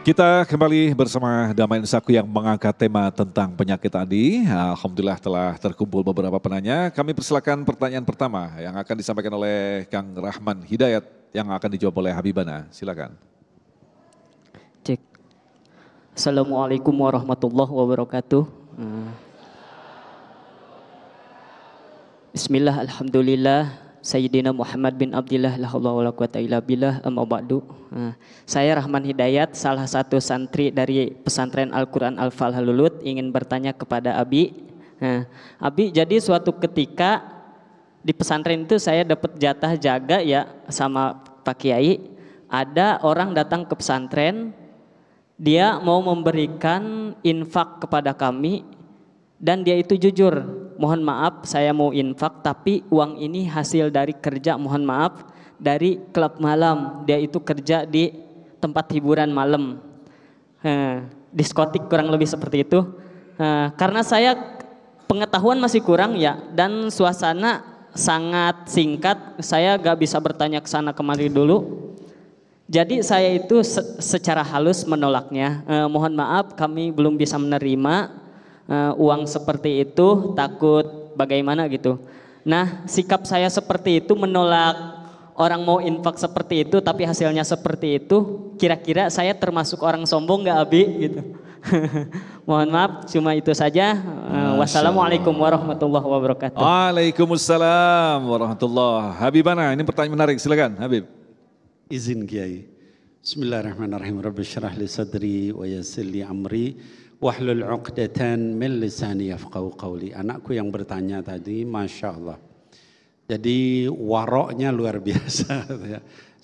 Kita kembali bersama Damai Nusaku yang mengangkat tema tentang penyakit tadi. Alhamdulillah telah terkumpul beberapa penanya. Kami persilakan pertanyaan pertama yang akan disampaikan oleh Kang Rahman Hidayat yang akan dijawab oleh Habibana. Silakan. Cek. Assalamualaikum warahmatullahi wabarakatuh. Bismillah, alhamdulillah. Sayyidina Muhammad bin Abdillah la haula wala quwata illa billah amma ba'du. Saya Rahman Hidayat, salah satu santri dari pesantren Al-Quran Al-Falhalulut, ingin bertanya kepada Abi. Abi, jadi suatu ketika di pesantren itu saya dapat jatah jaga ya sama Pak Kiai. Ada orang datang ke pesantren, dia mau memberikan infak kepada kami dan dia itu jujur. Mohon maaf saya mau infak tapi uang ini hasil dari kerja, mohon maaf, dari klub malam. Dia itu kerja di tempat hiburan malam, diskotik kurang lebih seperti itu. Karena saya pengetahuan masih kurang ya dan suasana sangat singkat, saya gak bisa bertanya ke sana kemari dulu. Jadi saya itu secara halus menolaknya. Mohon maaf kami belum bisa menerima uang seperti itu, takut bagaimana gitu. Nah, sikap saya seperti itu menolak orang mau infak seperti itu tapi hasilnya seperti itu, kira-kira saya termasuk orang sombong gak Abi gitu. Mohon maaf, cuma itu saja. Wassalamualaikum warahmatullahi wabarakatuh. Waalaikumsalam warahmatullahi. Habibana, ini pertanyaan menarik, silakan Habib. Izin Kiai. Bismillahirrahmanirrahim. Rabbi syrah li sadri wa yassir li amri wahlul 'uqdatan min lisani yafqahu qawli. Anakku yang bertanya tadi, Masya Allah. Jadi waroknya luar biasa.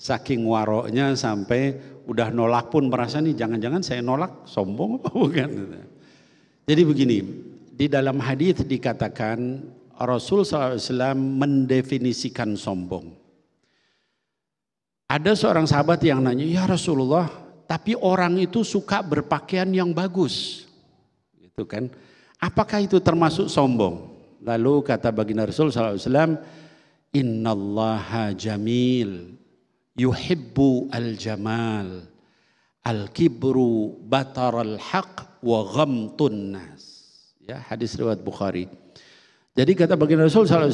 Saking waroknya sampai udah nolak pun merasa nih jangan-jangan saya nolak sombong apa bukan. Jadi begini, di dalam hadis dikatakan Rasul SAW mendefinisikan sombong. Ada seorang sahabat yang nanya, ya Rasulullah, tapi orang itu suka berpakaian yang bagus. Gitu kan. Apakah itu termasuk sombong? Lalu kata baginda Rasul SAW, Innallaha jamil, yuhibbu al-jamal, al-kibru bataral haq wa ghamtun nas. Ya, hadis riwayat Bukhari. Jadi kata baginda Rasul SAW,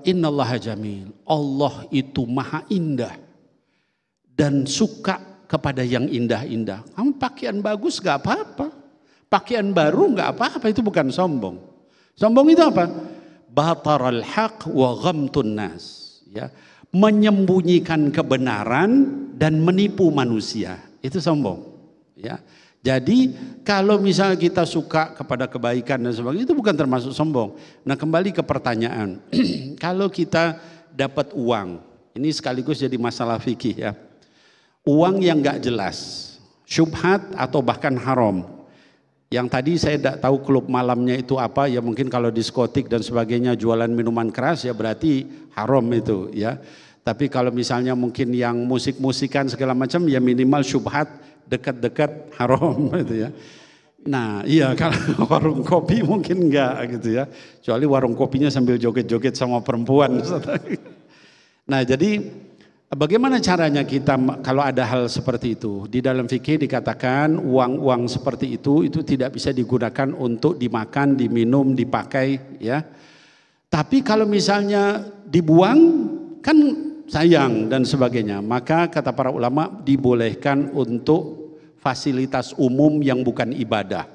Innallaha jamil, Allah itu maha indah dan suka kepada yang indah-indah. Kamu pakaian bagus gak apa-apa, pakaian baru gak apa-apa, itu bukan sombong. Sombong itu apa? Bataral haq wa ghamtun nas, ya, menyembunyikan kebenaran dan menipu manusia, itu sombong, ya. Jadi kalau misalnya kita suka kepada kebaikan dan sebagainya itu bukan termasuk sombong. Nah, kembali ke pertanyaan, kalau kita dapat uang, ini sekaligus jadi masalah fikih ya. Uang yang nggak jelas, syubhat atau bahkan haram. Yang tadi saya tidak tahu klub malamnya itu apa, ya mungkin kalau diskotik dan sebagainya jualan minuman keras ya berarti haram itu ya. Tapi kalau misalnya mungkin yang musik-musikan segala macam ya minimal syubhat, dekat-dekat haram gitu ya. Nah iya, kalau warung kopi mungkin enggak gitu ya. Kecuali warung kopinya sambil joget-joget sama perempuan. Nah jadi bagaimana caranya kita kalau ada hal seperti itu? Di dalam fikih dikatakan uang-uang seperti itu tidak bisa digunakan untuk dimakan, diminum, dipakai ya. Tapi kalau misalnya dibuang kan sayang dan sebagainya. Maka kata para ulama dibolehkan untuk fasilitas umum yang bukan ibadah.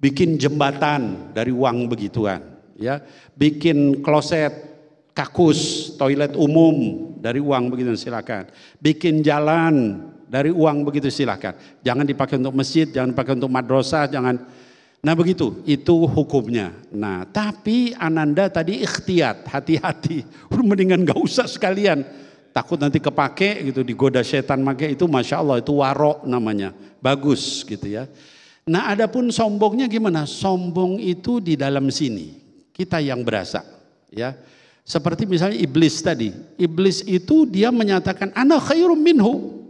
Bikin jembatan dari uang begituan ya. Bikin kloset, kakus, toilet umum dari uang begitu silakan. Bikin jalan dari uang begitu silakan. Jangan dipakai untuk masjid, jangan dipakai untuk madrasah, jangan. Nah begitu, itu hukumnya. Nah tapi Ananda tadi ikhtiyat, hati-hati. Mendingan gak usah sekalian. Takut nanti kepake gitu, digoda setan pakai itu, Masya Allah itu warok namanya. Bagus gitu ya. Nah adapun sombongnya gimana? Sombong itu di dalam sini. Kita yang berasa ya. Seperti misalnya iblis tadi. Iblis itu dia menyatakan ana khairum minhu.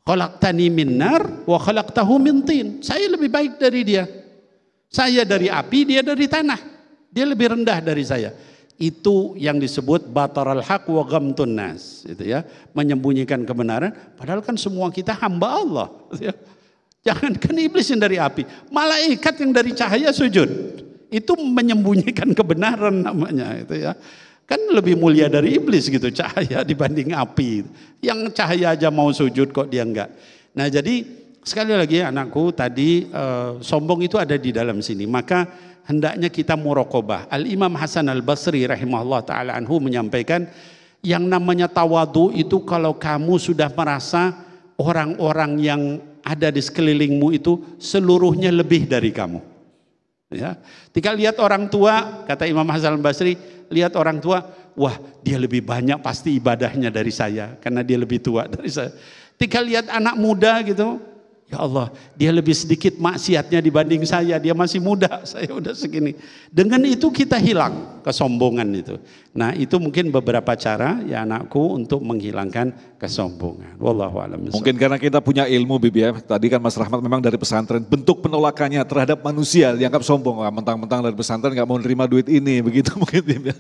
Khalaqtani min nar wa khalaqtahu min tin. Saya lebih baik dari dia. Saya dari api, dia dari tanah. Dia lebih rendah dari saya. itu yang disebut bataral haq wa ghamtun nas, itu ya, menyembunyikan kebenaran, padahal kan semua kita hamba Allah, gitu ya. Jangankan iblis yang dari api, malaikat yang dari cahaya sujud, itu menyembunyikan kebenaran namanya, itu ya. Kan lebih mulia dari iblis gitu, cahaya dibanding api. Yang cahaya aja mau sujud kok dia enggak. Nah jadi sekali lagi anakku tadi sombong itu ada di dalam sini. Maka hendaknya kita muraqabah. Al-Imam Hasan Al-Basri rahimahullah ta'ala anhu menyampaikan yang namanya tawadu itu kalau kamu sudah merasa orang-orang yang ada di sekelilingmu itu seluruhnya lebih dari kamu. Ya. Ketika lihat orang tua, kata Imam Hasan Al-Basri, lihat orang tua, wah dia lebih banyak pasti ibadahnya dari saya karena dia lebih tua dari saya. Ketika lihat anak muda gitu, ya Allah dia lebih sedikit maksiatnya dibanding saya, dia masih muda, saya udah segini. Dengan itu kita hilang kesombongan itu. Nah itu mungkin beberapa cara ya anakku untuk menghilangkan kesombongan. Wallahu a'lam. Mungkin karena kita punya ilmu Bib ya. Tadi kan Mas Rahmat memang dari pesantren, bentuk penolakannya terhadap manusia dianggap sombong. Mentang-mentang dari pesantren nggak mau nerima duit ini, begitu mungkin Bib ya.